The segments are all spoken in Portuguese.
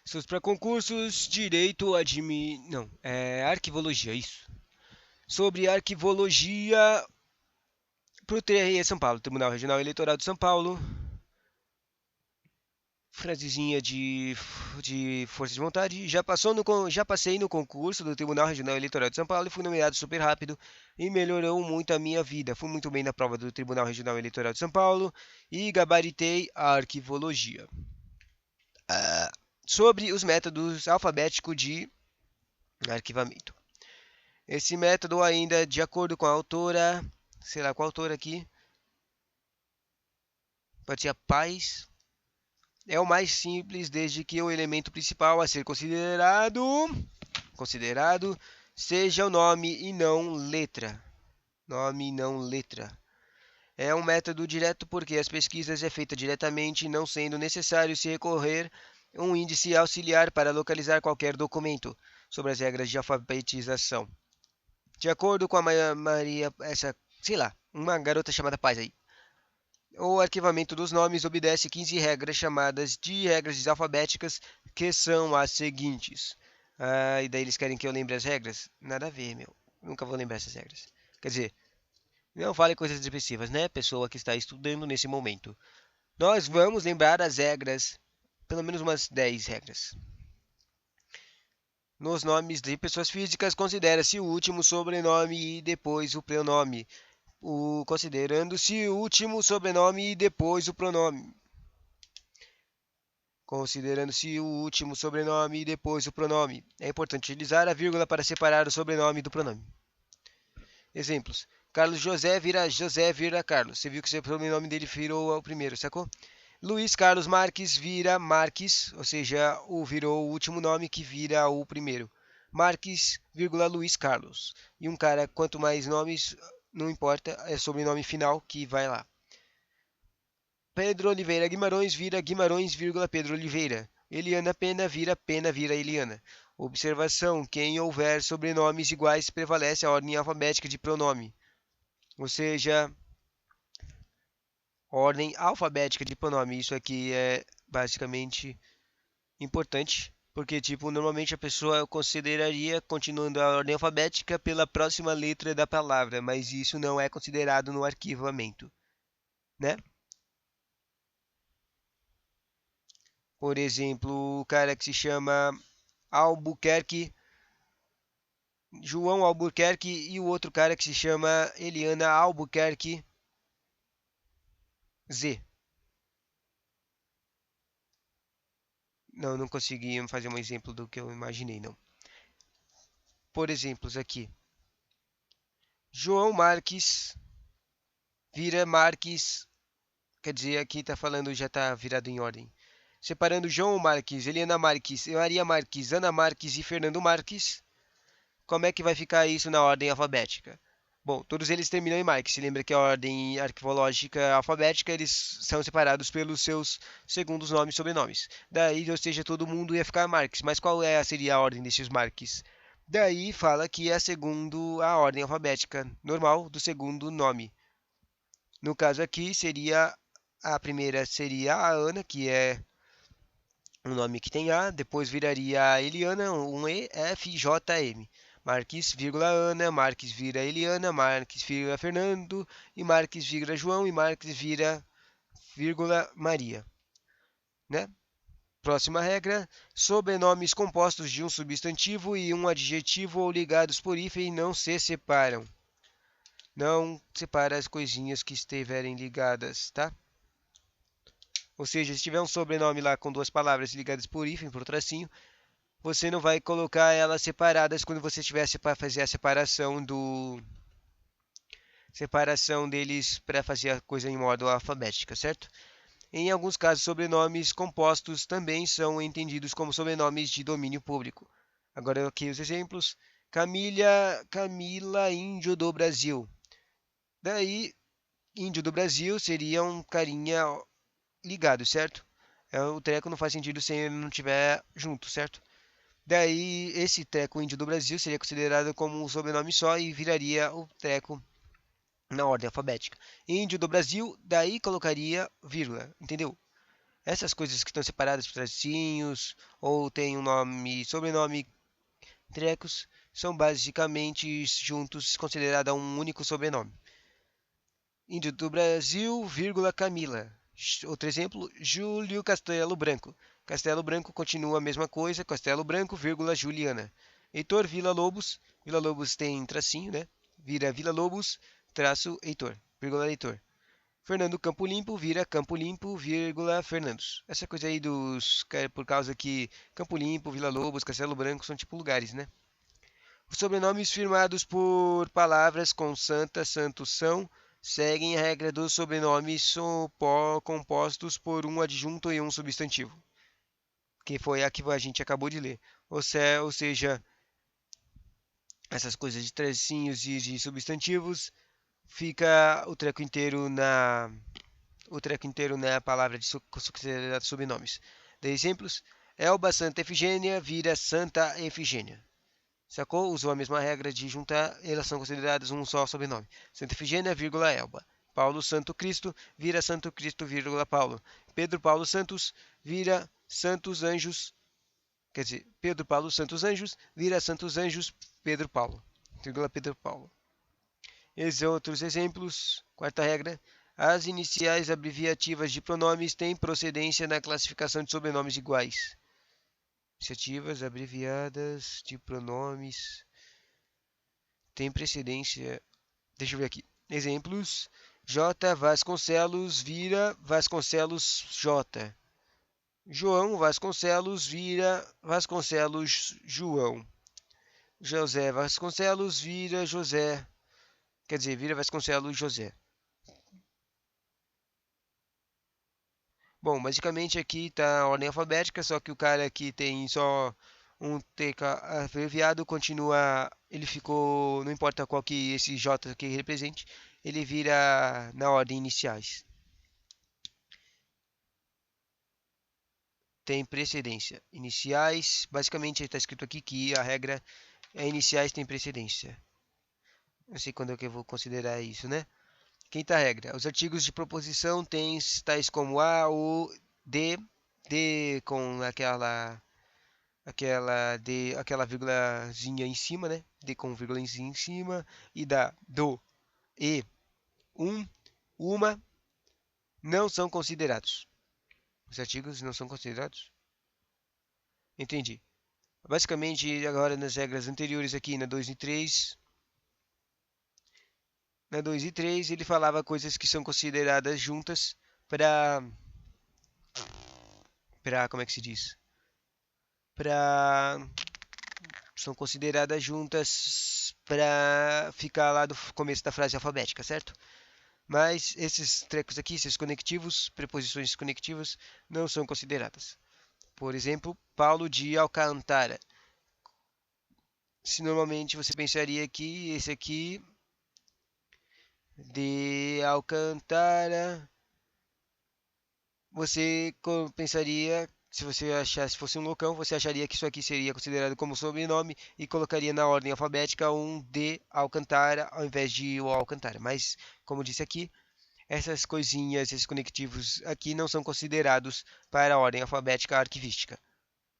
Estudos para concursos, direito, não, arquivologia, isso. Sobre arquivologia para o TRE São Paulo, Tribunal Regional Eleitoral de São Paulo. Frasezinha de força de vontade. Já passei no concurso do Tribunal Regional Eleitoral de São Paulo e fui nomeado super rápido e melhorou muito a minha vida. Fui muito bem na prova do Tribunal Regional Eleitoral de São Paulo e gabaritei a arquivologia. Sobre os métodos alfabéticos de arquivamento. Esse método ainda, de acordo com a autora, sei lá qual autora aqui, pode ser a Paz, é o mais simples desde que o elemento principal a ser considerado seja o nome e não letra. Nome e não letra. É um método direto porque as pesquisas é feita diretamente, não sendo necessário se recorrer um índice auxiliar para localizar qualquer documento sobre as regras de alfabetização. De acordo com a Maria, sei lá, uma garota chamada Paz aí. O arquivamento dos nomes obedece 15 regras chamadas de regras alfabéticas, que são as seguintes. E daí eles querem que eu lembre as regras? Nada a ver, meu. Nunca vou lembrar essas regras. Quer dizer, não fale coisas expressivas, né, pessoa que está estudando nesse momento. Nós vamos lembrar as regras, pelo menos umas 10 regras. Nos nomes de pessoas físicas, considera-se o último sobrenome e depois o pronome. Considerando-se o último sobrenome e depois o pronome. Considerando-se o último sobrenome e depois o pronome. É importante utilizar a vírgula para separar o sobrenome do pronome. Exemplos. Carlos José vira Carlos. Você viu que o sobrenome dele virou o primeiro, sacou? Luiz Carlos Marques vira Marques, ou seja, virou o último nome que vira o primeiro. Marques, Luiz Carlos. E um cara, quanto mais nomes, não importa, é sobrenome final que vai lá. Pedro Oliveira Guimarães vira Guimarães, Pedro Oliveira. Eliana Pena vira Eliana. Observação: quem houver sobrenomes iguais prevalece a ordem alfabética de pronome. Ou seja, ordem alfabética de pronome. Isso aqui é basicamente importante, porque tipo, normalmente a pessoa consideraria continuando a ordem alfabética pela próxima letra da palavra, mas isso não é considerado no arquivamento, né? Por exemplo, o cara que se chama Albuquerque, João Albuquerque e o outro cara que se chama Eliana Albuquerque Z. Não, não consegui fazer um exemplo do que eu imaginei, não. Por exemplos aqui. João Marques vira Marques, quer dizer, aqui tá falando, já tá virado em ordem. Separando João Marques, Eliana Marques, Maria Marques, Ana Marques e Fernando Marques, como é que vai ficar isso na ordem alfabética? Bom, todos eles terminam em Marques. Se lembra que a ordem arquivológica alfabética, eles são separados pelos seus segundos nomes e sobrenomes. Daí, ou seja, todo mundo ia ficar Marques. Mas qual seria a ordem desses Marques? Daí fala que é segundo a ordem alfabética normal do segundo nome. No caso aqui, seria a primeira seria a Ana, que é um nome que tem A, depois viraria a Eliana, um E, F, J, M. Marques, vírgula Ana, Marques vira Eliana, Marques vira Fernando, e Marques vira João, e Marques vira, vírgula Maria, né? Próxima regra, sobrenomes compostos de um substantivo e um adjetivo ou ligados por hífen não se separam. Não separa as coisinhas que estiverem ligadas, tá? Ou seja, se tiver um sobrenome lá com duas palavras ligadas por hífen, por tracinho, você não vai colocar elas separadas quando você tivesse para fazer a separação deles para fazer a coisa em modo alfabética, certo? Em alguns casos, sobrenomes compostos também são entendidos como sobrenomes de domínio público. Agora aqui os exemplos. Camila Índio do Brasil. Daí, Índio do Brasil seria um carinha ligado, certo? O treco não faz sentido se ele não estiver junto, certo? Daí, esse treco índio do Brasil seria considerado como um sobrenome só e viraria o treco na ordem alfabética. Índio do Brasil, daí colocaria vírgula, entendeu? Essas coisas que estão separadas por tracinhos ou tem um nome, sobrenome, trecos, são basicamente juntos considerados um único sobrenome. Indo do Brasil, vírgula, Camila. Outro exemplo, Júlio Castelo Branco. Castelo Branco continua a mesma coisa, Castelo Branco, vírgula, Juliana. Heitor Villa Lobos. Villa Lobos tem tracinho, né? Vira Villa Lobos, traço, Heitor, vírgula, Heitor. Fernando Campo Limpo vira Campo Limpo, vírgula, Fernandos. Essa coisa aí dos... Por causa que Campo Limpo, Vila Lobos, Castelo Branco são tipo lugares, né? Os sobrenomes firmados por palavras com santa, santo, são, seguem a regra dos sobrenomes compostos por um adjunto e um substantivo, que foi a que a gente acabou de ler. Ou seja, essas coisas de tracinhos e de substantivos, fica o treco inteiro na palavra de considerados sobrenomes. De exemplos, Elba Santa Efigênia vira Santa Efigênia. Sacou? Usou a mesma regra de juntar, elas são consideradas um só sobrenome. Santa Efigênia, vírgula, Elba. Paulo Santo Cristo vira Santo Cristo, vírgula, Paulo. Pedro Paulo Santos vira Santos Anjos, quer dizer, Pedro Paulo Santos Anjos vira Santos Anjos Pedro Paulo, vírgula, Pedro Paulo. Esses outros exemplos. Quarta regra. As iniciais abreviativas de pronomes têm procedência na classificação de sobrenomes iguais. Iniciativas abreviadas de pronomes têm precedência. Deixa eu ver aqui. Exemplos. J. Vasconcelos vira Vasconcelos J. João Vasconcelos vira Vasconcelos João. José Vasconcelos vira José. Quer dizer, vira Vasconcelos José. Bom, basicamente aqui está a ordem alfabética, só que o cara aqui tem só um TK abreviado, continua, ele ficou, não importa qual que esse J aqui represente, ele vira na ordem iniciais. Tem precedência. Iniciais, basicamente está escrito aqui que a regra é iniciais tem precedência. Não sei quando é que eu vou considerar isso, né? Quinta regra. Os artigos de proposição têm tais como a, o, de com aquela vírgulazinha em cima, né? De com vírgulazinha em cima e da do e uma não são considerados. Os artigos não são considerados? Entendi. Basicamente, agora nas regras anteriores aqui na 2 e 3, na 2 e 3 ele falava coisas que são consideradas juntas para como é que se diz? Para são consideradas juntas para ficar lá do começo da frase alfabética, certo? Mas esses trecos aqui, esses conectivos, preposições conectivas, não são consideradas. Por exemplo, Paulo de Alcântara. Se normalmente você pensaria que esse aqui de Alcântara, você pensaria, se você achasse fosse um locão, você acharia que isso aqui seria considerado como sobrenome e colocaria na ordem alfabética um de Alcântara ao invés de o Alcântara. Mas, como disse aqui, essas coisinhas, esses conectivos aqui não são considerados para a ordem alfabética arquivística.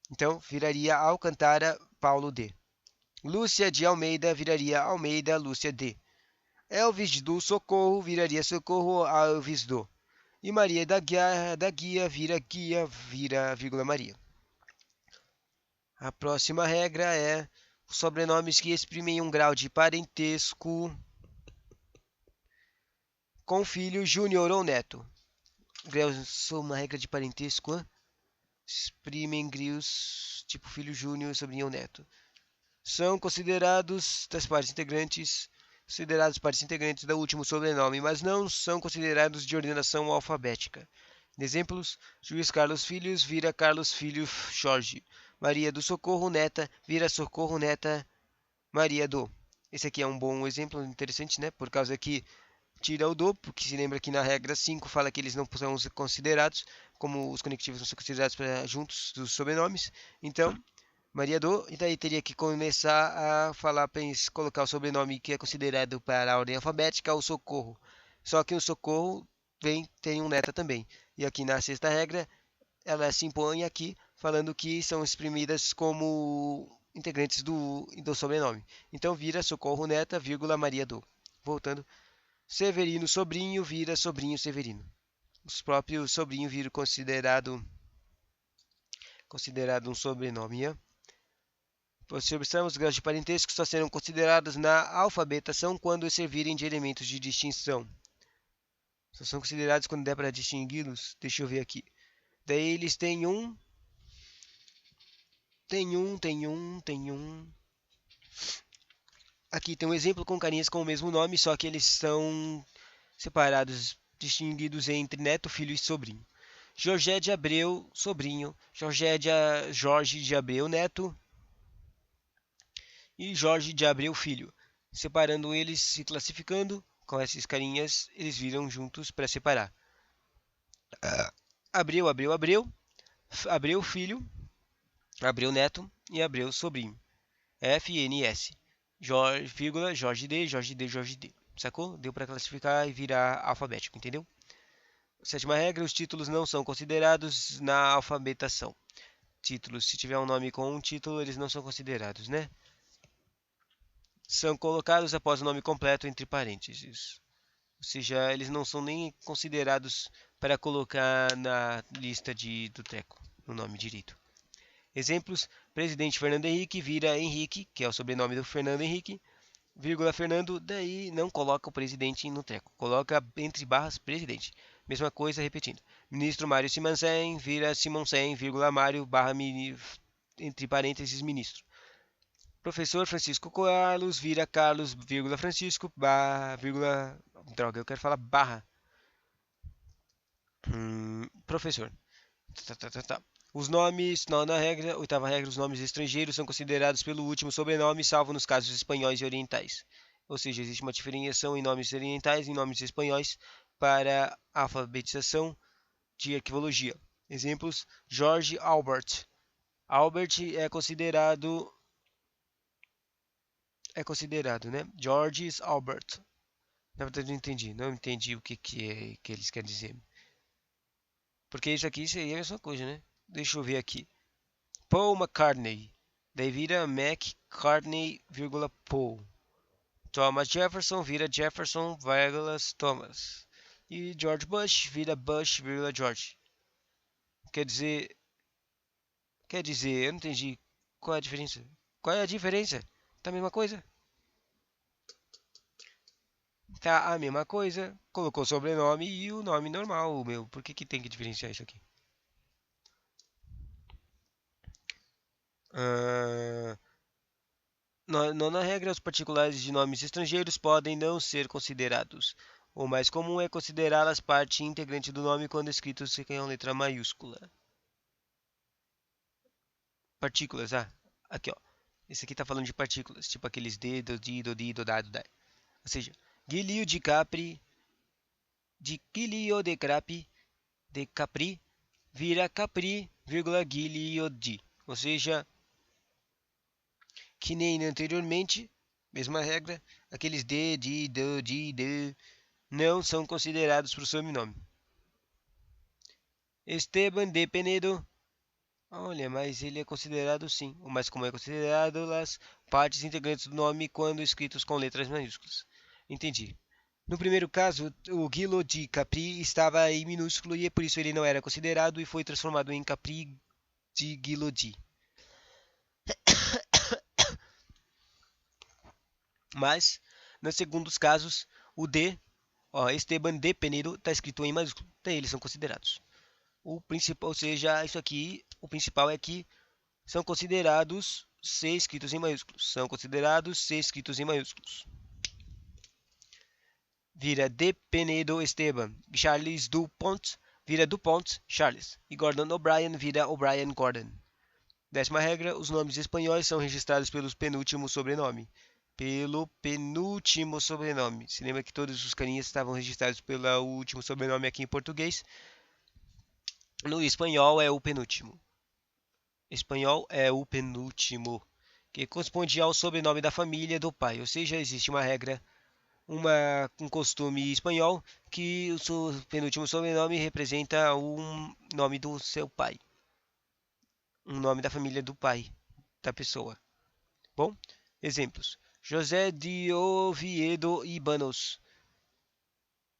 Então, viraria Alcântara Paulo D. Lúcia de Almeida viraria Almeida Lúcia D. Elvis do Socorro viraria Socorro Elvis do. E Maria da Guia vira vírgula Maria. A próxima regra é os sobrenomes que exprimem um grau de parentesco com filho, júnior ou neto. Sou uma regra de parentesco, exprimem grios tipo filho, júnior, sobrinho ou neto. São considerados partes integrantes do último sobrenome, mas não são considerados de ordenação alfabética. Exemplos: Juiz Carlos Filhos vira Carlos Filho Jorge. Maria do Socorro Neta vira Socorro Neta Maria do. Esse aqui é um bom exemplo interessante, né? Por causa que tira o do, porque se lembra que na regra 5 fala que eles não são considerados, como os conectivos não são considerados juntos dos sobrenomes. Então, Maria do, e daí teria que começar a falar, colocar o sobrenome que é considerado para a ordem alfabética, o Socorro. Só que o Socorro tem um neta também. E aqui na sexta regra, ela se impõe aqui, falando que são exprimidas como integrantes do sobrenome. Então vira Socorro Neta, vírgula Maria do. Voltando, Severino Sobrinho vira Sobrinho Severino. Os próprios sobrinho viram considerado um sobrenome. Se observamos, os graus de parentesco só serão considerados na alfabetação quando servirem de elementos de distinção. Só são considerados quando der para distingui-los. Deixa eu ver aqui. Daí eles têm um. Aqui tem um exemplo com carinhas com o mesmo nome, só que eles são separados, distinguidos entre neto, filho e sobrinho. Jorge de Abreu, sobrinho. Jorge de Abreu, neto. E Jorge de Abreu, filho. Separando eles, se classificando, com esses carinhas, eles viram juntos para separar. Abreu, Abreu, filho. Abreu, neto. E Abreu, sobrinho. FNS. Jorge D. Sacou? Deu para classificar e virar alfabético, entendeu? Sétima regra, os títulos não são considerados na alfabetação. Títulos, se tiver um nome com um título, eles não são considerados, né? São colocados após o nome completo entre parênteses. Ou seja, eles não são nem considerados para colocar na lista do treco, no nome direito. Exemplos, presidente Fernando Henrique vira Henrique, que é o sobrenome do Fernando Henrique, vírgula Fernando, daí não coloca o presidente no treco, coloca entre barras presidente. Mesma coisa, repetindo. Ministro Mário Simonsen vira Simonsen, vírgula Mário, barra entre parênteses ministro. Professor Francisco Carlos vira Carlos, vírgula Francisco, barra, vírgula... Droga, eu quero falar barra. Professor. Tá. Os nomes, oitava regra, os nomes estrangeiros são considerados pelo último sobrenome, salvo nos casos espanhóis e orientais. Ou seja, existe uma diferenciação em nomes orientais e em nomes espanhóis para a alfabetização de arquivologia. Exemplos, Jorge Albert. Albert é considerado, né? Georges Albert. Na verdade, não entendi o que eles querem dizer. Porque isso aqui seria a mesma coisa, né? Deixa eu ver aqui. Paul McCartney. Daí vira McCartney, Paul. Thomas Jefferson vira Jefferson, Thomas. E George Bush vira Bush, George. Quer dizer, eu não entendi qual é a diferença. Qual é a diferença? Tá a mesma coisa? Tá a mesma coisa. Colocou o sobrenome e o nome normal, meu. Por que tem que diferenciar isso aqui? Nona regra, os particulares de nomes estrangeiros podem não ser considerados. O mais comum é considerá-las parte integrante do nome quando escritos com letra maiúscula. Partículas, aqui ó. Esse aqui tá falando de partículas, tipo aqueles D, do, di, do, di, do, da, do, da. Ou seja, Guilio de Capri, de Capri, vira Capri, Guilio de. Ou seja, que nem anteriormente, mesma regra, aqueles D, di, do, di, de, não são considerados para o sobrenome. Esteban de Penedo. Olha, mas ele é considerado sim. Mas como é considerado as partes integrantes do nome quando escritos com letras maiúsculas. Entendi. No primeiro caso, o Guilo de Capri estava em minúsculo e por isso ele não era considerado e foi transformado em Capri de Guilo de. Mas, nos segundos casos, o D, Esteban de Penedo, está escrito em maiúsculo. Daí eles são considerados. O principal, ou seja, isso aqui, o principal é que são considerados C escritos em maiúsculos. São considerados C escritos em maiúsculos. Vira de Penedo Esteban. Charles Dupont vira Dupont Charles. E Gordon O'Brien vira O'Brien Gordon. 10ª regra, os nomes espanhóis são registrados pelo penúltimo sobrenome. Se lembra que todos os carinhas estavam registrados pelo último sobrenome aqui em português? No espanhol é o penúltimo. Que corresponde ao sobrenome da família do pai. Ou seja, existe uma regra um costume espanhol que o seu penúltimo sobrenome representa um nome do seu pai, um nome da família do pai da pessoa. Bom, exemplos: José de Oviedo Ibanos.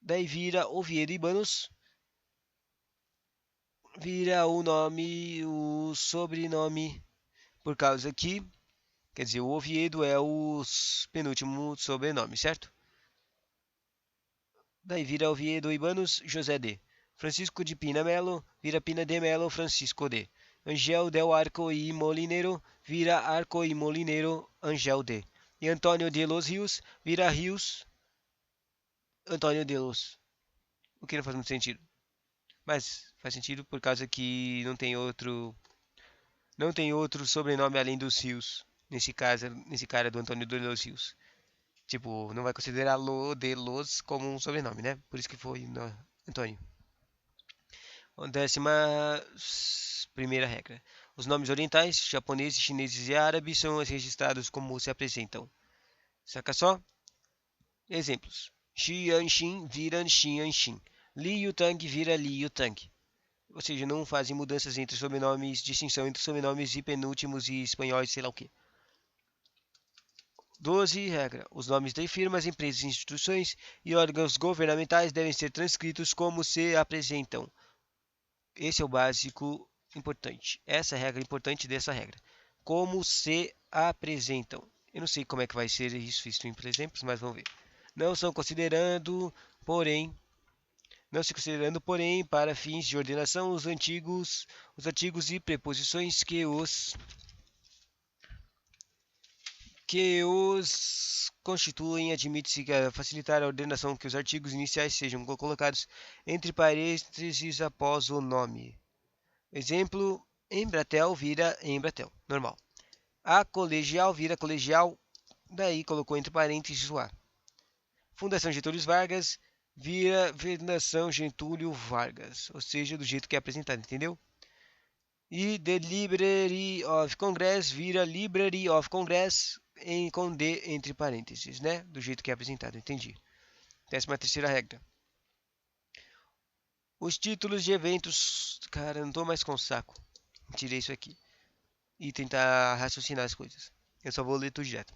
Daí vira Oviedo Ibanos, vira o nome, o sobrenome, por causa que, quer dizer, o Oviedo é o penúltimo sobrenome, certo? Daí vira Oviedo Ibanos José de. Francisco de Pina Melo vira Pina de Melo Francisco de. Angel del Arco y Molinero vira Arco y Molinero Angel de. E Antônio de los Rios vira Rios Antônio de los. O que não faz muito sentido. Mas faz sentido por causa que não tem outro sobrenome além dos Rios. Nesse caso, nesse cara do Antônio de los Rios. Tipo, não vai considerar Lo de los como um sobrenome, né? Por isso que foi no Antônio. 11ª regra. Os nomes orientais, japoneses, chineses e árabes são registrados como se apresentam. Saca só? Exemplos. Xianxin vira Xianxin. Li Yutang vira Li Yutang. Ou seja, não fazem mudanças entre sobrenomes, distinção entre sobrenomes e penúltimos e espanhóis, sei lá o que. 12. Regra. Os nomes de firmas, empresas, instituições e órgãos governamentais devem ser transcritos como se apresentam. Esse é o básico importante. Essa é a regra importante dessa regra. Como se apresentam. Eu não sei como é que vai ser isso visto em exemplos, mas vamos ver. Não se considerando, porém, para fins de ordenação, os artigos e preposições que os constituem, admite-se facilitar a ordenação que os artigos iniciais sejam colocados entre parênteses após o nome. Exemplo, Embratel vira Embratel, normal. A colegial vira colegial, daí colocou entre parênteses o A. Fundação Getúlio Vargas vira Fundação Getúlio Vargas, ou seja, do jeito que é apresentado, entendeu? E The Library of Congress vira Library of Congress com D entre parênteses, né? Do jeito que é apresentado, entendi. 13ª regra. Os títulos de eventos... Cara, não tô mais com saco. Tirei isso aqui. E tentar raciocinar as coisas. Eu só vou ler tudo direto.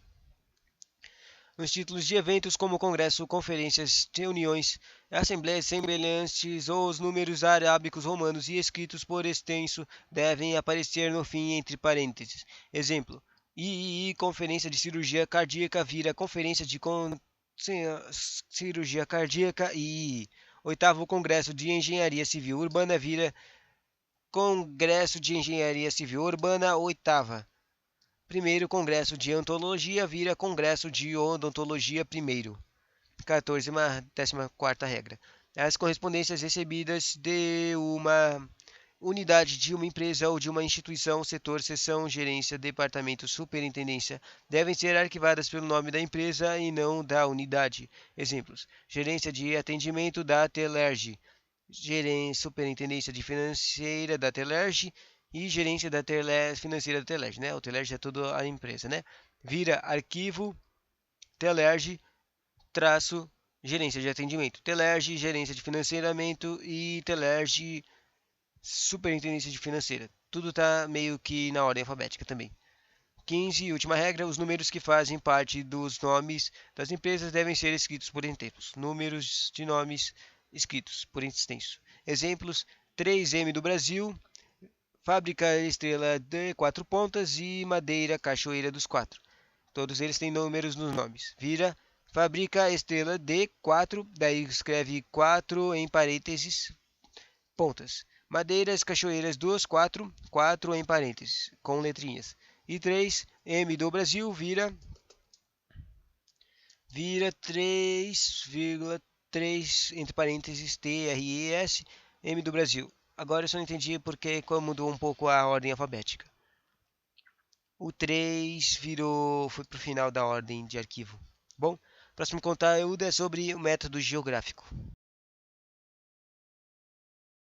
Nos títulos de eventos como congresso, conferências, reuniões, assembleias semelhantes ou os números arábicos romanos e escritos por extenso devem aparecer no fim entre parênteses. Exemplo: III, Conferência de Cirurgia Cardíaca vira Conferência de Cirurgia Cardíaca II. 8º Congresso de Engenharia Civil Urbana vira Congresso de Engenharia Civil Urbana oitava. Primeiro Congresso de Odontologia vira Congresso de Odontologia primeiro. 14ª regra. As correspondências recebidas de uma unidade de uma empresa ou de uma instituição, setor, seção, gerência, departamento, superintendência, devem ser arquivadas pelo nome da empresa e não da unidade. Exemplos: gerência de atendimento da Telerge, superintendência de financeira da Telerge e gerência da financeira da Telerge, né? O Telerge é toda a empresa, né? Vira arquivo Telerge traço gerência de atendimento, Telerge gerência de financiamento e Telerge superintendência de financeira. Tudo está meio que na ordem alfabética também. 15. Última regra. Os números que fazem parte dos nomes das empresas devem ser escritos por inteiros. Números de nomes escritos por extenso. Exemplos: 3M do Brasil, Fábrica Estrela de 4 Pontas e Madeira Cachoeira dos 4. Todos eles têm números nos nomes. Vira Fábrica Estrela de 4, daí escreve 4 em parênteses, pontas. Madeiras Cachoeiras 2, 4, 4 em parênteses, com letrinhas. E 3, M do Brasil vira 3,3 entre parênteses TRES, M do Brasil. Agora eu só não entendi porque como mudou um pouco a ordem alfabética. O 3 foi para o final da ordem de arquivo. Bom, próximo conteúdo é sobre o método geográfico.